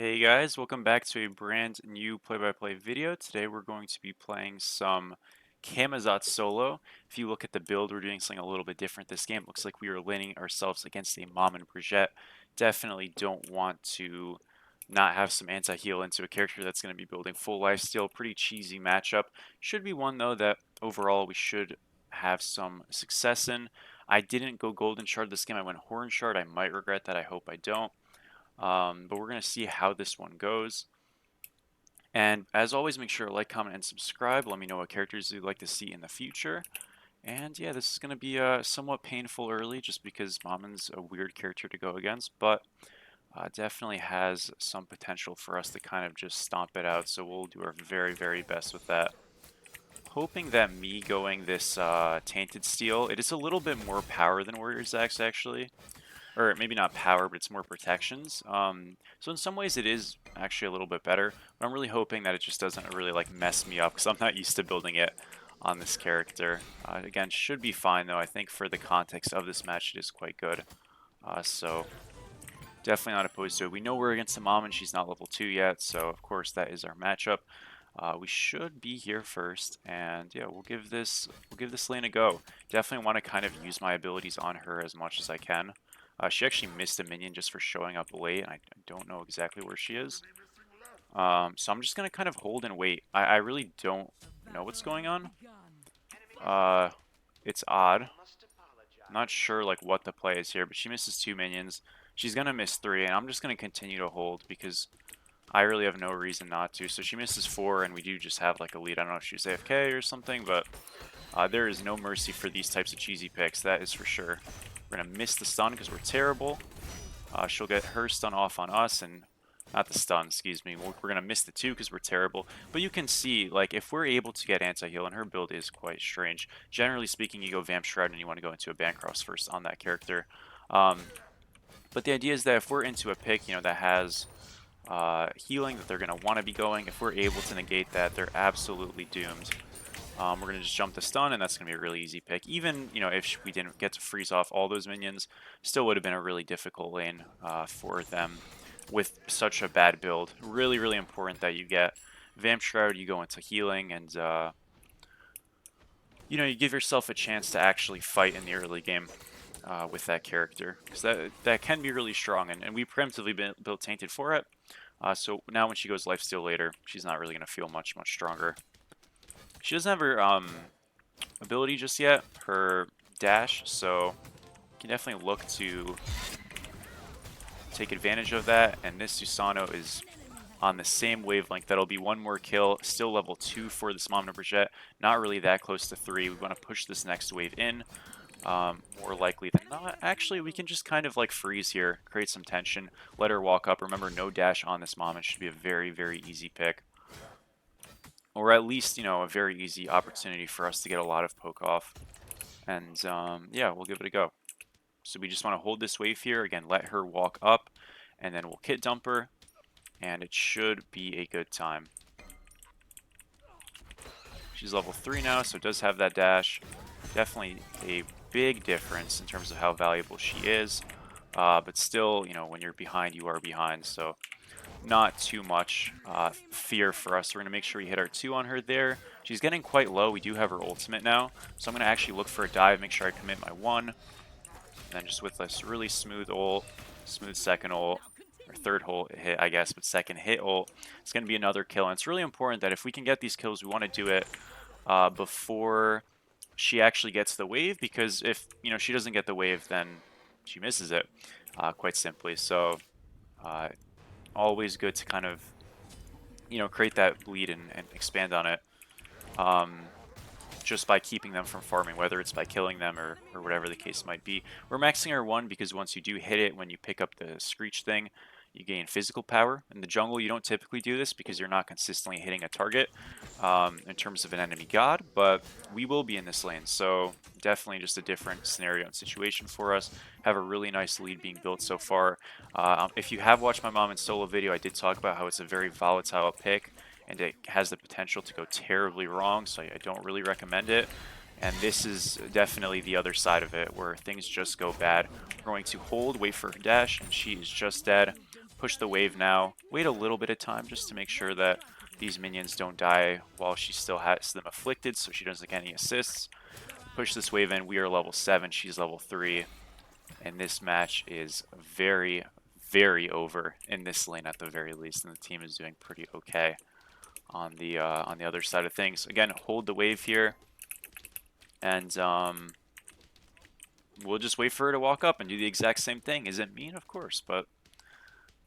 Hey guys, welcome back to a brand new play-by-play video. Today we're going to be playing some Camazotz solo. If you look at the build, we're doing something a little bit different this game. It looks like we are laning ourselves against a Mom and Brigitte. Definitely don't want to not have some anti-heal into a character that's going to be building full lifesteal. Pretty cheesy matchup. Should be one though that overall we should have some success in. I didn't go Golden Shard this game. I went Horn Shard. I might regret that. I hope I don't. But we're going to see how this one goes. And as always, make sure to like, comment, and subscribe. Let me know what characters you'd like to see in the future. And yeah, this is going to be somewhat painful early just because Mamon's a weird character to go against, but definitely has some potential for us to kind of just stomp it out. So we'll do our very, very best with that. Hoping that me going this Tainted Steel, it is a little bit more power than Warrior's Axe actually. Or maybe not power, but it's more protections. So in some ways it is actually a little bit better, but I'm really hoping that it just doesn't really like mess me up because I'm not used to building it on this character. Again, should be fine though. I think for the context of this match, it is quite good. So definitely not opposed to it. We know we're against the mom and she's not level 2 yet, so of course that is our matchup. We should be here first, and yeah, we'll give this lane a go. Definitely want to kind of use my abilities on her as much as I can. She actually missed a minion just for showing up late, and I don't know exactly where she is. So I'm just going to kind of hold and wait. I really don't know what's going on. It's odd. I'm not sure like what the play is here, but she misses 2 minions. She's going to miss 3, and I'm just going to continue to hold because I really have no reason not to. So she misses 4, and we do just have like a lead. I don't know if she's AFK or something, but there is no mercy for these types of cheesy picks, that is for sure. We're going to miss the stun because we're terrible. She'll get her stun off on us, and not the stun, excuse me. We're going to miss the 2 because we're terrible. But you can see, like, if we're able to get anti-heal, and her build is quite strange. Generally speaking, you go Vamp Shroud and you want to go into a Bancross first on that character. But the idea is that if we're into a pick, you know, that has healing that they're going to want to be going, if we're able to negate that, they're absolutely doomed. We're going to just jump the stun, and that's going to be a really easy pick. Even, you know, if we didn't get to freeze off all those minions, still would have been a really difficult lane for them with such a bad build. Really, really important that you get Vamp Shroud, you go into healing, and, you know, you give yourself a chance to actually fight in the early game with that character. Because that can be really strong, and we preemptively built Tainted for it. So now when she goes lifesteal later, she's not really going to feel much stronger. She doesn't have her ability just yet, her dash, so you can definitely look to take advantage of that. And this Susano is on the same wavelength. That'll be 1 more kill, still level 2 for this Mom and Brigitte. Not really that close to 3. We want to push this next wave in. More likely than not. Actually, we can just kind of like freeze here, create some tension, let her walk up. Remember, no dash on this Mom. It should be a very, very easy pick. Or at least, you know, a very easy opportunity for us to get a lot of poke off. And yeah, we'll give it a go. So we just want to hold this wave here. Again, let her walk up, and then we'll kit dump her, and it should be a good time. She's level 3 now, so it does have that dash. Definitely a big difference in terms of how valuable she is. But still, you know, when you're behind, you are behind. So not too much fear for us. We're going to make sure we hit our 2 on her there. She's getting quite low. We do have her ultimate now. So I'm going to actually look for a dive, make sure I commit my 1. And then just with this really smooth ult, smooth second ult, or third ult hit, I guess, but second hit ult, it's going to be another kill. And it's really important that if we can get these kills, we want to do it before she actually gets the wave, because if, you know, she doesn't get the wave, then she misses it, quite simply. So always good to kind of, you know, create that bleed and expand on it, just by keeping them from farming, whether it's by killing them or whatever the case might be. We're maxing our 1 because once you do hit it, when you pick up the Screech thing, you gain physical power. In the jungle, you don't typically do this because you're not consistently hitting a target in terms of an enemy god, but we will be in this lane, so definitely just a different scenario and situation for us. Have a really nice lead being built so far. If you have watched my Mom and solo video, I did talk about how it's a very volatile pick, and it has the potential to go terribly wrong, so I don't really recommend it. And this is definitely the other side of it, where things just go bad. We're going to hold, wait for her dash, and she is just dead. push the wave now. Wait a little bit of time just to make sure that these minions don't die while she still has them afflicted, so she doesn't get any assists. Push this wave in. We are level 7. She's level 3. And this match is very, very over in this lane at the very least. And the team is doing pretty okay on the other side of things. Again, hold the wave here. And we'll just wait for her to walk up and do the exact same thing. Is it mean? Of course, but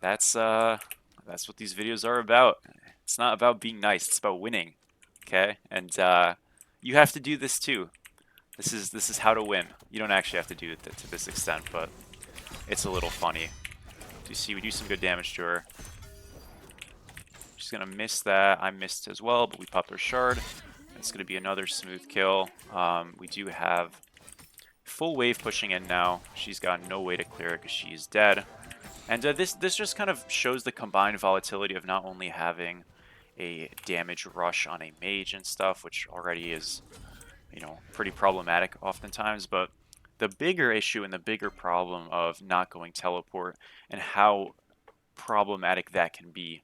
that's what these videos are about. It's not about being nice, it's about winning. Okay? And you have to do this too. This is how to win. You don't actually have to do it to this extent, but it's a little funny. You see, we do some good damage to her. She's gonna miss that. I missed as well, but we popped her shard. It's gonna be another smooth kill. We do have full wave pushing in now. She's got no way to clear it because she's dead. And this just kind of shows the combined volatility of not only having a damage rush on a mage and stuff, which already is, you know, pretty problematic oftentimes, but the bigger issue and the bigger problem of not going teleport and how problematic that can be.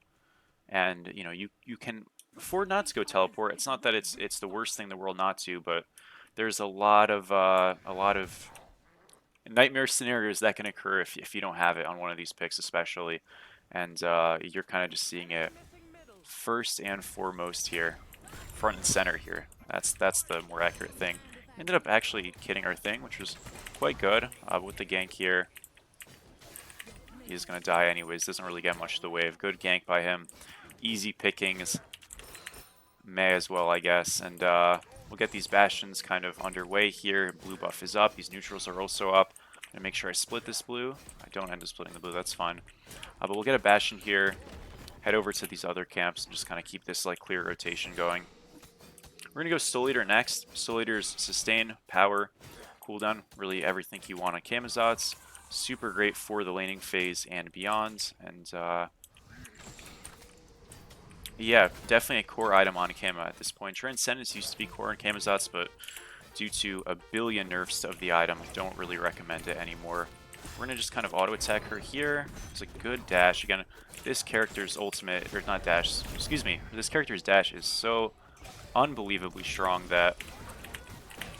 And you know, you can afford not to go teleport. It's not that it's the worst thing in the world not to, but there's a lot of nightmare scenarios that can occur if you don't have it on one of these picks, especially. And you're kind of just seeing it first and foremost here, front and center here. That's the more accurate thing. Ended up actually hitting our thing, which was quite good with the gank here. He's gonna die anyways. Doesn't really get much of the wave. Good gank by him. Easy pickings. May as well, I guess. And we'll get these bastions kind of underway here. Blue buff is up. These neutrals are also up. I'm gonna make sure I split this blue. I don't end up splitting the blue. That's fine. But we'll get a bastion here. Head over to these other camps and just kind of keep this like clear rotation going. We're gonna go Soul Eater next. Soul Eater's sustain, power, cooldown, really everything you want on Camazotz. Super great for the laning phase and beyond. And yeah, definitely a core item on Kama at this point. Transcendence used to be core on Camazotz, but due to a billion nerfs of the item, don't really recommend it anymore. We're gonna just kind of auto attack her here. It's a good dash. Again, this character's ultimate, or not dash, excuse me, this character's dash is so unbelievably strong that,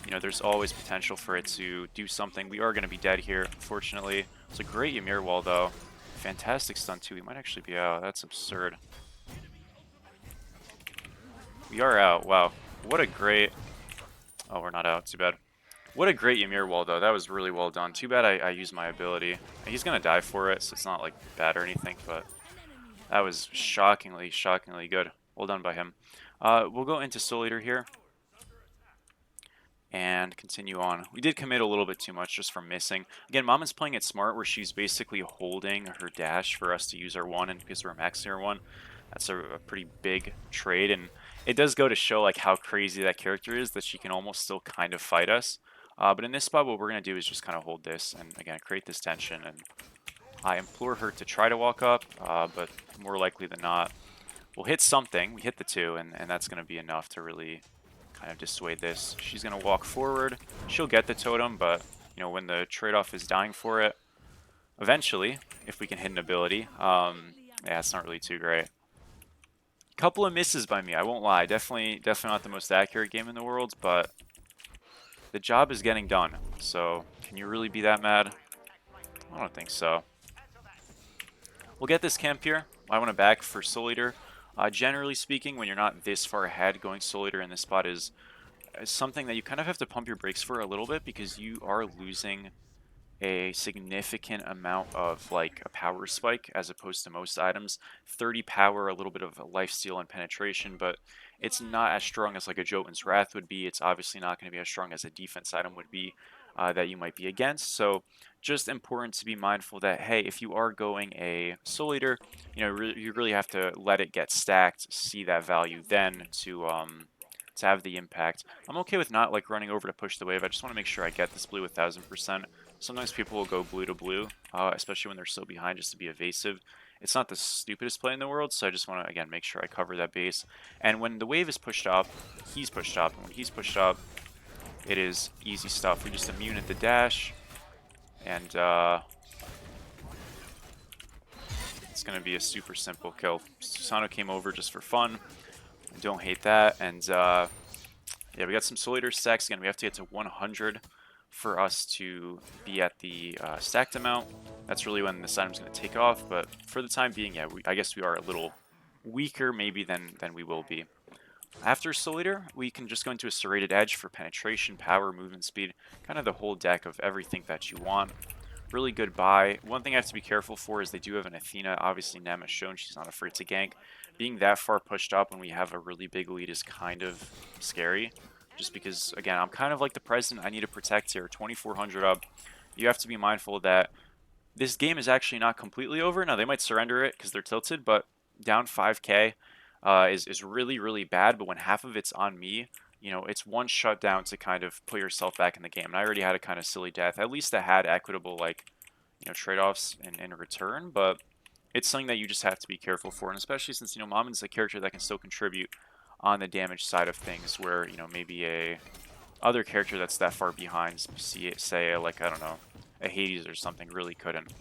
you know, there's always potential for it to do something. We are going to be dead here, unfortunately. It's a great Ymir wall, though. Fantastic stun, too. We might actually be out. That's absurd. We are out. Wow. What a great... Oh, we're not out. Too bad. What a great Ymir wall, though. That was really well done. Too bad I used my ability. He's going to die for it, so it's not, like, bad or anything, but that was shockingly, shockingly good. Well done by him. We'll go into Soul Eater here and continue on. We did commit a little bit too much just from missing. Again, Mama's playing it smart where she's basically holding her dash for us to use our 1, and because we're maxing our 1, that's a pretty big trade, and it does go to show like how crazy that character is that she can almost still kind of fight us. But in this spot, what we're going to do is just kind of hold this and, again, create this tension, and I implore her to try to walk up, but more likely than not, we'll hit something. We hit the 2, and that's going to be enough to really kind of dissuade this. She's going to walk forward. She'll get the totem, but, you know, when the trade-off is dying for it, eventually, if we can hit an ability, yeah, it's not really too great. Couple of misses by me, I won't lie. Definitely not the most accurate game in the world, but the job is getting done. So, can you really be that mad? I don't think so. We'll get this camp here. I want to back for Soul Eater. Generally speaking, when you're not this far ahead, going Soul Eater in this spot is something that you kind of have to pump your brakes for a little bit because you are losing a significant amount of like a power spike as opposed to most items. 30 power, a little bit of a lifesteal and penetration, but it's not as strong as like a Jotun's Wrath would be. It's obviously not going to be as strong as a defense item would be that you might be against. So just important to be mindful that, hey, if you are going a Soul Eater, you know, you really have to let it get stacked, see that value then to have the impact. I'm okay with not like running over to push the wave. I just want to make sure I get this blue 1000%. Sometimes people will go blue to blue, especially when they're so behind, just to be evasive. It's not the stupidest play in the world, so I just want to, again, make sure I cover that base. And when the wave is pushed up, he's pushed up. And when he's pushed up, it is easy stuff. We just immune at the dash. And It's going to be a super simple kill. Susano came over just for fun. I don't hate that. And yeah, we got some Soul Eater stacks. Again, we have to get to 100 for us to be at the stacked amount. That's really when this item's going to take off. But for the time being, yeah, I guess we are a little weaker maybe than we will be. After Soul Eater, we can just go into a Serrated Edge for penetration, power, movement speed, kind of the whole deck of everything that you want. Really good buy. One thing I have to be careful for is they do have an Athena. Obviously, Nem has shown she's not afraid to gank. Being that far pushed up when we have a really big lead is kind of scary. Just because, again, I'm kind of like the president. I need to protect here. 2,400 up. You have to be mindful that this game is actually not completely over. Now, they might surrender it because they're tilted, but down 5k is really, really bad. But when half of it's on me, you know, it's one shutdown to kind of put yourself back in the game. And I already had a kind of silly death. At least I had equitable, like, you know, trade-offs in return. But it's something that you just have to be careful for. And especially since, you know, Mamon's a character that can still contribute on the damage side of things where, you know, maybe a other character that's that far behind, say, like, I don't know, a Hades or something, really couldn't.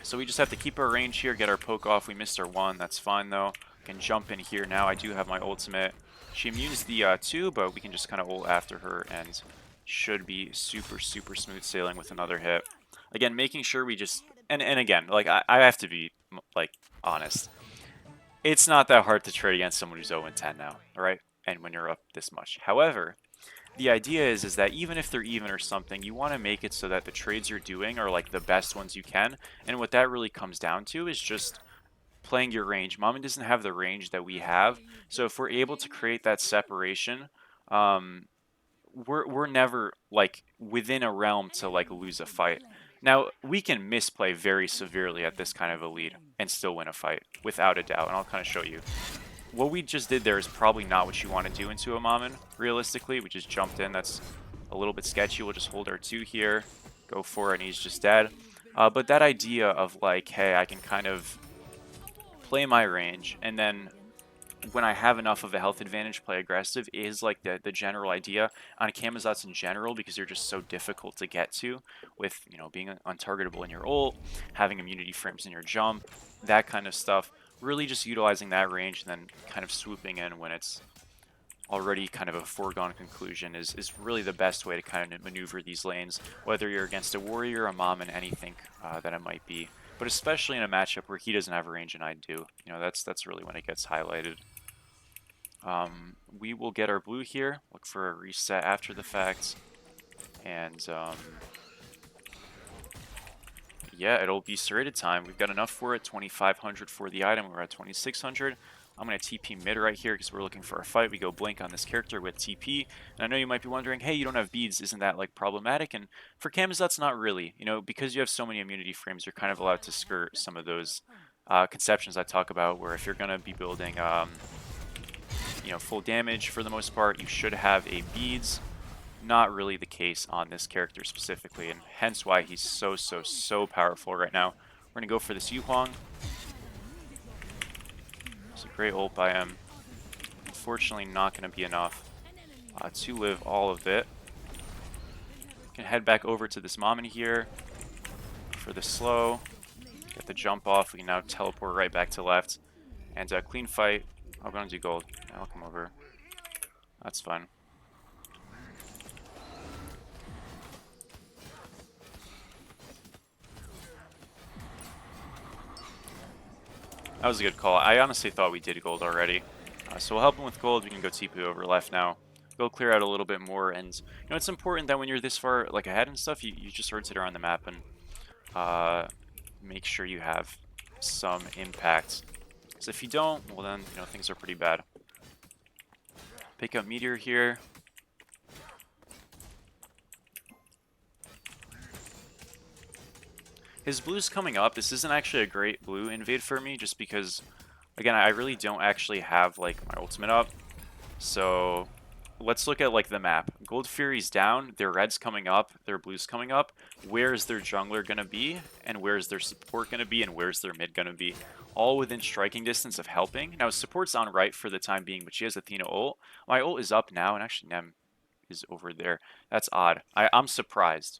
So we just have to keep our range here, get our poke off. We missed our one. That's fine, though. Can jump in here now. I do have my ultimate. She immunes the 2, but we can just kind of ult after her and should be super, super smooth sailing with another hit. Again, making sure we just... And again, like, I have to be, like, honest. It's not that hard to trade against someone who's 0-10 now, alright? And when you're up this much. However, the idea is that even if they're even or something, you want to make it so that the trades you're doing are like the best ones you can. And what that really comes down to is just playing your range. Mammon doesn't have the range that we have. So if we're able to create that separation, we're never like within a realm to like lose a fight. Now, we can misplay very severely at this kind of a lead and still win a fight, without a doubt. And I'll kind of show you. What we just did there is probably not what you want to do into a Mammon, realistically. We just jumped in. That's a little bit sketchy. We'll just hold our 2 here, go for it, and he's just dead. But that idea of like, hey, I can kind of play my range, and then when I have enough of a health advantage, play aggressive, is like the general idea on Camazotz in general, because they're just so difficult to get to with, you know, being untargetable in your ult, having immunity frames in your jump, that kind of stuff. Really just utilizing that range and then kind of swooping in when it's already kind of a foregone conclusion is really the best way to kind of maneuver these lanes, whether you're against a warrior, a Mammon, anything that it might be. But especially in a matchup where he doesn't have a range and I do. You know, that's really when it gets highlighted. We will get our blue here, look for a reset after the fact, and yeah, it'll be serrated time. We've got enough for it, 2,500 for the item, we're at 2,600. I'm going to TP mid right here because we're looking for a fight. We go blink on this character with TP, and I know you might be wondering, hey, you don't have beads, isn't that like problematic? And for Camazotz, not really. You know, because you have so many immunity frames, you're kind of allowed to skirt some of those conceptions I talk about, where if you're going to be building you know, full damage for the most part, you should have a beads. Not really the case on this character specifically, and hence why he's so powerful right now. We're gonna go for this Yuhuang. It's a great ult by him. Unfortunately, not gonna be enough to live all of it. Can head back over to this Mammon here for the slow. Get the jump off. We can now teleport right back to left, and clean fight. I'm gonna do gold. I'll come over. That's fine. That was a good call. I honestly thought we did gold already. So we'll help him with gold. We can go TP over left now. Go clear out a little bit more. And, you know, it's important that when you're this far like ahead and stuff, you just rotate around the map and make sure you have some impact. So if you don't, well then, you know, things are pretty bad. Pick up Meteor here. His blue's coming up. This isn't actually a great blue invade for me, just because, again, I really don't actually have, like, my ultimate up. So, let's look at, like, the map. Gold Fury's down, their red's coming up, their blue's coming up. Where is their jungler going to be? And where's their support going to be? And where's their mid going to be? All within striking distance of helping. Now, support's on right for the time being, but she has Athena ult. My ult is up now, and actually Nem is over there. That's odd. I'm surprised.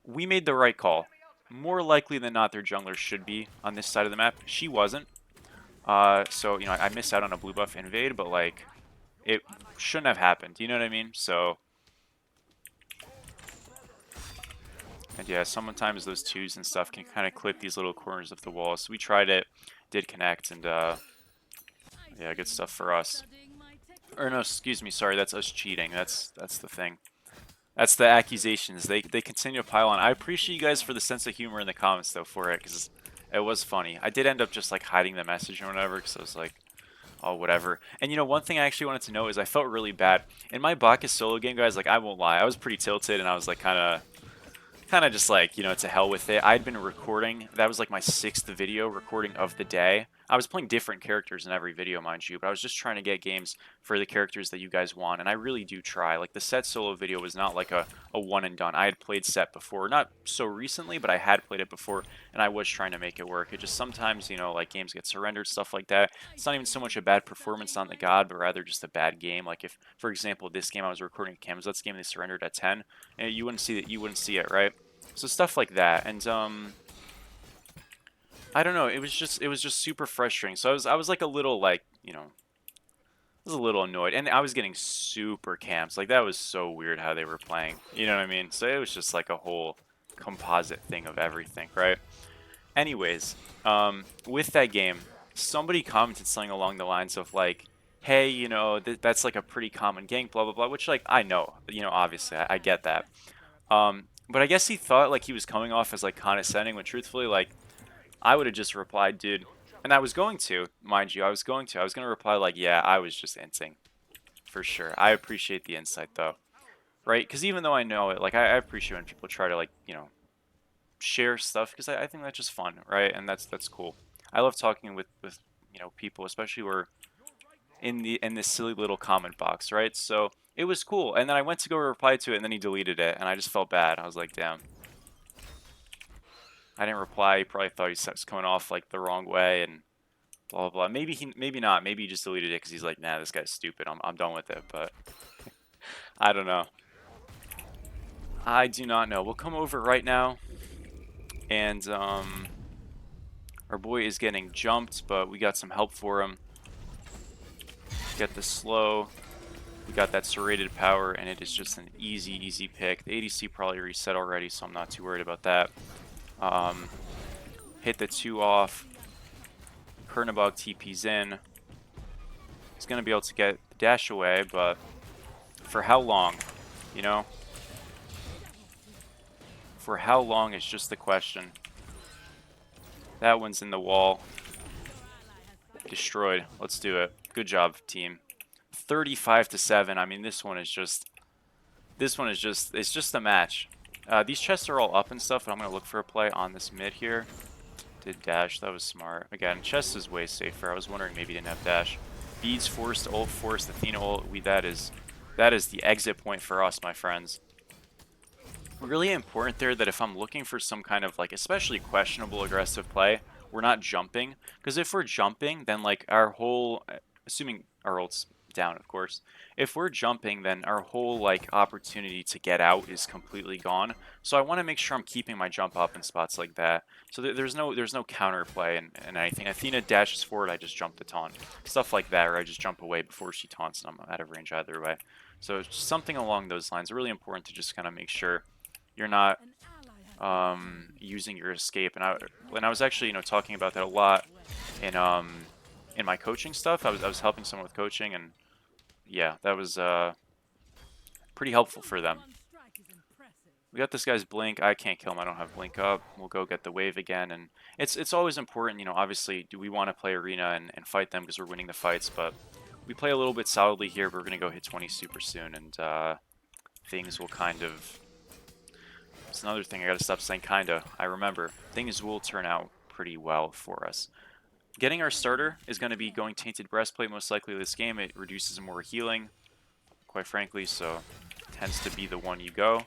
We made the right call. more likely than not, their jungler should be on this side of the map. She wasn't. So, you know, I missed out on a blue buff invade, but, like, it shouldn't have happened. You know what I mean? So, and yeah, sometimes those twos and stuff can kind of clip these little corners of the wall. So we tried it, did connect, and, yeah, good stuff for us. Or no, excuse me, sorry, that's us cheating. That's the thing. That's the accusations. They continue to pile on. I appreciate you guys for the sense of humor in the comments, though, for it, because it was funny. I did end up just, like, hiding the message or whatever, because I was like, oh, whatever. And, you know, one thing I actually wanted to know is I felt really bad. In my Bacchus solo game, guys, like, I won't lie, I was pretty tilted, and I was, like, kind of just like, you know, to hell with it. I'd been recording. That was like my 6th video recording of the day. I was playing different characters in every video, mind you, but I was just trying to get games for the characters that you guys want, and I really do try. Like, the Set solo video was not like a one and done. I had played Set before. Not so recently, but I had played it before, and I was trying to make it work. It just sometimes, you know, like, games get surrendered, stuff like that. It's not even so much a bad performance on the god, but rather just a bad game. Like, if, for example, this game I was recording a Camazotz game, they surrendered at 10, and you wouldn't see that. You wouldn't see it, right? So stuff like that, and I don't know. It was just super frustrating. So I was like a little, like, you know, I was a little annoyed, and I was getting super camps. Like, that was so weird how they were playing. You know what I mean? So it was just like a whole composite thing of everything, right? Anyways, with that game, somebody commented something along the lines of like, "Hey, you know, that's like a pretty common gank, blah blah blah." Which, like, I know, you know, obviously I get that. But I guess he thought like he was coming off as like condescending, when truthfully, like, I would have just replied, dude, and I was going to, mind you, I was gonna reply like, yeah, I was just inting, for sure. I appreciate the insight though, right? Because even though I know it, like, I appreciate when people try to, like, you know, share stuff, because I think that's just fun, right? And that's cool. I love talking with you know, people, especially who are in this silly little comment box, right? So it was cool, and then I went to go reply to it, and then he deleted it, and I just felt bad. I was like, damn. I didn't reply. He probably thought he was coming off like the wrong way and blah blah blah. Maybe not. Maybe he just deleted it because he's like, nah, this guy's stupid. I'm done with it. But I don't know. I do not know. We'll come over right now, and our boy is getting jumped, but we got some help for him. Get the slow. We got that serrated power, and it is just an easy pick. The ADC probably reset already, so I'm not too worried about that. Hit the 2 off. Kernabog TP's in. He's going to be able to get the dash away, but for how long? You know? For how long is just the question. That one's in the wall. Destroyed. Let's do it. Good job, team. 35-7. I mean, this one is just... it's just a match. These chests are all up and stuff, but I'm going to look for a play on this mid here. Did dash. That was smart. Again, chest is way safer. I was wondering maybe he didn't have dash. Beads forced, ult forced, Athena ult. That is the exit point for us, my friends. Really important there that if I'm looking for some kind of, like, especially questionable aggressive play, we're not jumping. Because if we're jumping, then, like, our whole, assuming our ult's down, of course, if we're jumping, then our whole, like, opportunity to get out is completely gone. So I want to make sure I'm keeping my jump up in spots like that. So there's no counter play and anything. Athena dashes forward, I just jump the taunt. Stuff like that, or I just jump away before she taunts and I'm out of range either way. So something along those lines. Really important to just kind of make sure you're not using your escape. And I was actually, you know, talking about that a lot in my coaching stuff. I was helping someone with coaching, and yeah, that was pretty helpful for them. We got this guy's blink. I can't kill him. I don't have blink up. We'll go get the wave again, and it's always important, you know. Obviously, do we want to play arena and fight them because we're winning the fights? But we play a little bit solidly here. But we're gonna go hit 20 super soon, and things will kind of. It's another thing I gotta stop saying kinda. I remember. Things will turn out pretty well for us. Getting our starter is going to be going Tainted Breastplate most likely this game. It reduces more healing, quite frankly, so tends to be the one you go.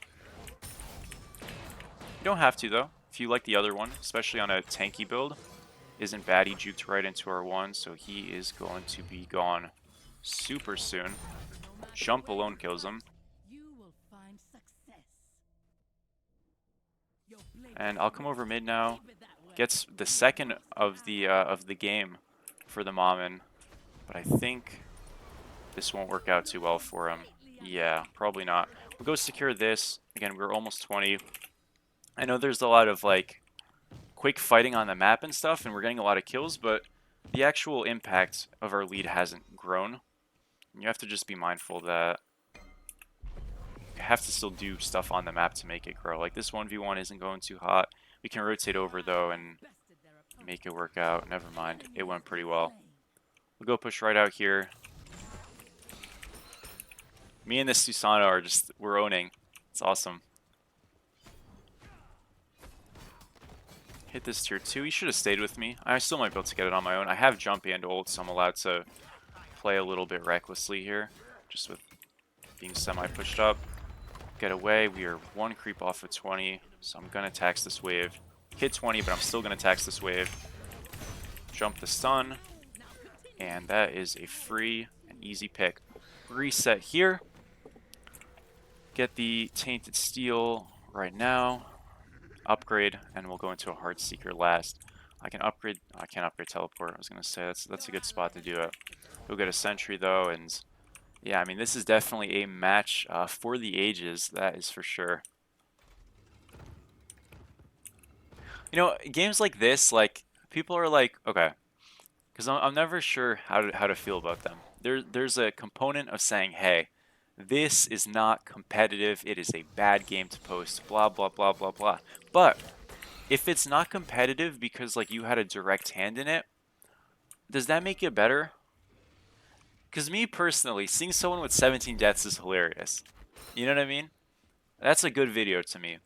You don't have to, though. If you like the other one, especially on a tanky build, isn't bad. He juked right into our one, so he is going to be gone super soon. Jump alone kills him. And I'll come over mid now. Gets the second of the game for the Mammon, but I think this won't work out too well for him. Yeah, probably not. We'll go secure this. Again, we're almost 20. I know there's a lot of like quick fighting on the map and stuff, and we're getting a lot of kills, but the actual impact of our lead hasn't grown. And you have to just be mindful that you have to still do stuff on the map to make it grow. Like this 1v1 isn't going too hot. We can rotate over though and make it work out. Never mind. It went pretty well. We'll go push right out here. Me and this Susano are just, we're owning. It's awesome. Hit this tier 2. He should have stayed with me. I still might be able to get it on my own. I have jump and ult, so I'm allowed to play a little bit recklessly here. Just with being semi-pushed up. Get away. We are one creep off of 20, so I'm going to tax this wave. Hit 20, but I'm still going to tax this wave. Jump the stun. And that is a free and easy pick. Reset here. Get the Tainted Steel right now. Upgrade, and we'll go into a Heart Seeker last. I can upgrade. I can't upgrade Teleport. I was gonna say that's a good spot to do it. We'll get a Sentry though, and yeah, I mean this is definitely a match for the ages. That is for sure. You know, games like this, like people are like, okay, because I'm never sure how to feel about them. There's a component of saying, hey, this is not competitive. It is a bad game to post. Blah blah blah blah blah. But if it's not competitive because like you had a direct hand in it, does that make it better? Because me personally, seeing someone with 17 deaths is hilarious. You know what I mean? That's a good video to me.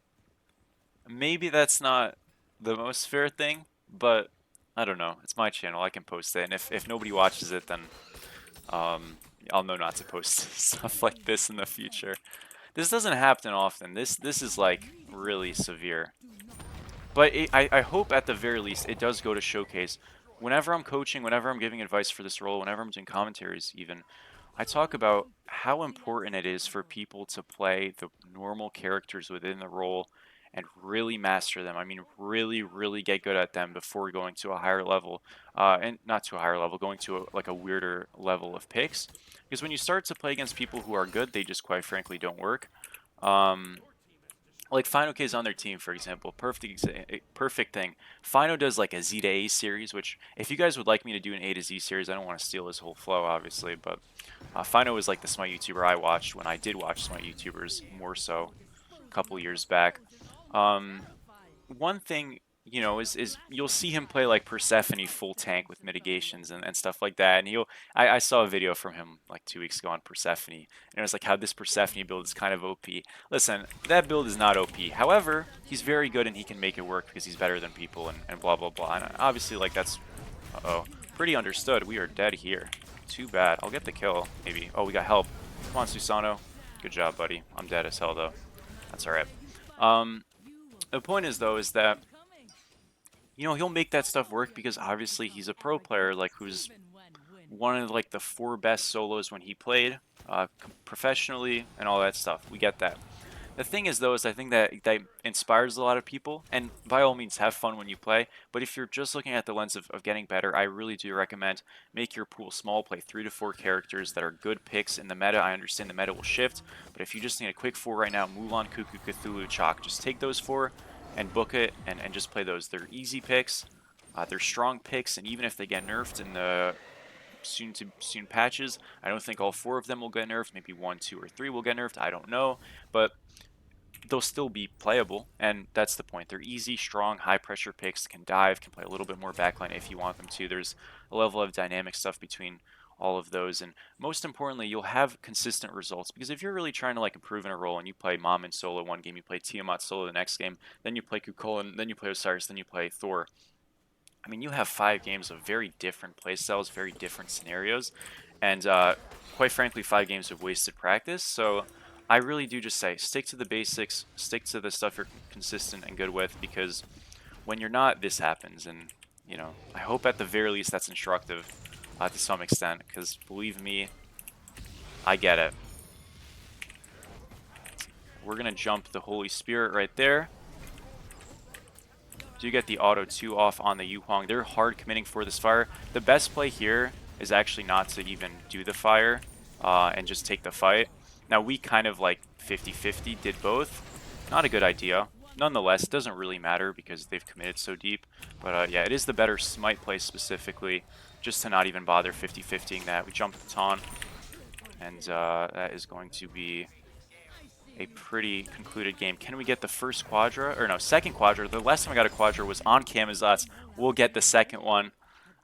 Maybe that's not the most fair thing, but I don't know. It's my channel. I can post it, and if nobody watches it, then I'll know not to post stuff like this in the future. This doesn't happen often. This is like really severe. But I hope at the very least it does go to showcase. Whenever I'm coaching, whenever I'm giving advice for this role, whenever I'm doing commentaries even, I talk about how important it is for people to play the normal characters within the role and really master them. I mean, really, really get good at them before going to a higher level. And not to a higher level, going to like a weirder level of picks. Because when you start to play against people who are good, they just quite frankly don't work. Like Fino K's on their team, for example, perfect thing. Fino does like a Z to A series, which if you guys would like me to do an A to Z series, I don't want to steal his whole flow, obviously, but Fino was like the Smite YouTuber I watched when I did watch Smite YouTubers more so a couple years back. One thing, you know, is you'll see him play like Persephone full tank with mitigations and stuff like that. And I saw a video from him like 2 weeks ago on Persephone, and it was like how this Persephone build is kind of OP. Listen, that build is not OP. However, he's very good and he can make it work because he's better than people and blah blah blah. And obviously, like that's pretty understood. We are dead here. Too bad. I'll get the kill maybe. Oh, we got help. Come on, Susano. Good job, buddy. I'm dead as hell though. That's all right. The point is though is that, you know, he'll make that stuff work because obviously he's a pro player, like who's one of like the 4 best solos when he played professionally and all that stuff. We get that. The thing is though is I think that inspires a lot of people, and by all means have fun when you play, but if you're just looking at the lens of getting better, I really do recommend make your pool small, play 3 to 4 characters that are good picks in the meta. I understand the meta will shift, but if you just need a quick 4 right now, Mulan, Cuckoo, Cthulhu, Chalk, just take those 4 and book it and just play those. They're easy picks, they're strong picks, and even if they get nerfed in the soon patches, I don't think all 4 of them will get nerfed. Maybe 1, 2, or 3 will get nerfed. I don't know, but they'll still be playable, and that's the point. They're easy, strong, high-pressure picks, can dive, can play a little bit more backline if you want them to. There's a level of dynamic stuff between all of those, and most importantly, you'll have consistent results, because if you're really trying to like improve in a role and you play Mom and solo one game, you play Tiamat solo the next game, then you play Kukulkan, then you play Osiris, then you play Thor, I mean, you have 5 games of very different playstyles, very different scenarios, and quite frankly, 5 games of wasted practice. So I really do just say, stick to the basics, stick to the stuff you're consistent and good with, because when you're not, this happens. And, you know, I hope at the very least that's instructive to some extent, because believe me, I get it. We're going to jump the Holy Spirit right there. Do get the auto 2 off on the Yuhuang. They're hard committing for this fire. The best play here is actually not to even do the fire and just take the fight. Now we kind of like 50-50 did both. Not a good idea. Nonetheless, it doesn't really matter because they've committed so deep. But yeah, it is the better Smite play specifically, just to not even bother 50-50ing that. We jump the taunt, and that is going to be a pretty concluded game. Can we get the first Quadra? Or no, second Quadra. The last time I got a Quadra was on Camazotz. We'll get the second one.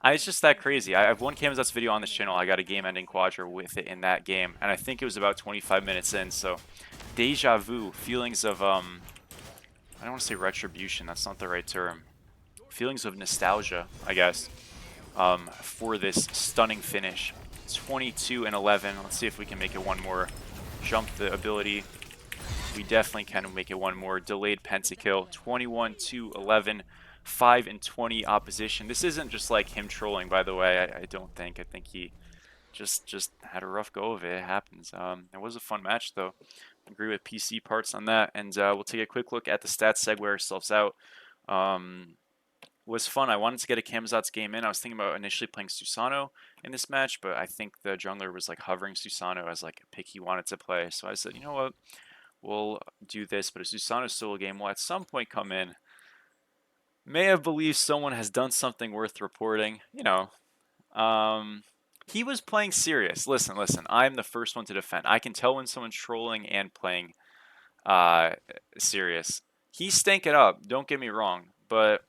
It's just that crazy. I have one Camazotz video on this channel. I got a game-ending Quadra with it in that game, and I think it was about 25 minutes in, so deja vu, feelings of, I don't want to say retribution, that's not the right term. Feelings of nostalgia, I guess, for this stunning finish. 22-11. Let's see if we can make it one more. Jump the ability. We definitely can make it one more. Delayed pentakill. 21-11. 5-20 opposition. This isn't just like him trolling, by the way. I don't think. I think he just had a rough go of it. It happens. It was a fun match, though. Agree with PC parts on that. And we'll take a quick look at the stats, segue ourselves out. Was fun. I wanted to get a Camazotz game in. I was thinking about initially playing Susano in this match, but I think the jungler was like hovering Susano as like a pick he wanted to play. So I said, you know what? We'll do this, but a Susano solo game will at some point come in. May have believed someone has done something worth reporting. You know, he was playing serious. Listen. I'm the first one to defend. I can tell when someone's trolling and playing serious. He stank it up. Don't get me wrong, but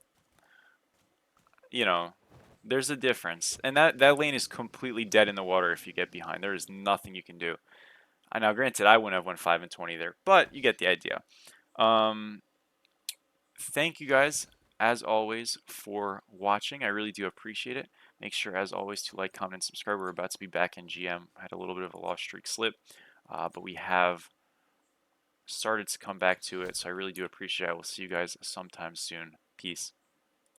you know, there's a difference, and that lane is completely dead in the water if you get behind. There is nothing you can do. Now, granted, I wouldn't have won 5-20 there, but you get the idea. Thank you guys, as always, for watching. I really do appreciate it. Make sure, as always, to like, comment, and subscribe. We're about to be back in GM. I had a little bit of a lost streak slip, but we have started to come back to it, so I really do appreciate it. I will see you guys sometime soon. Peace.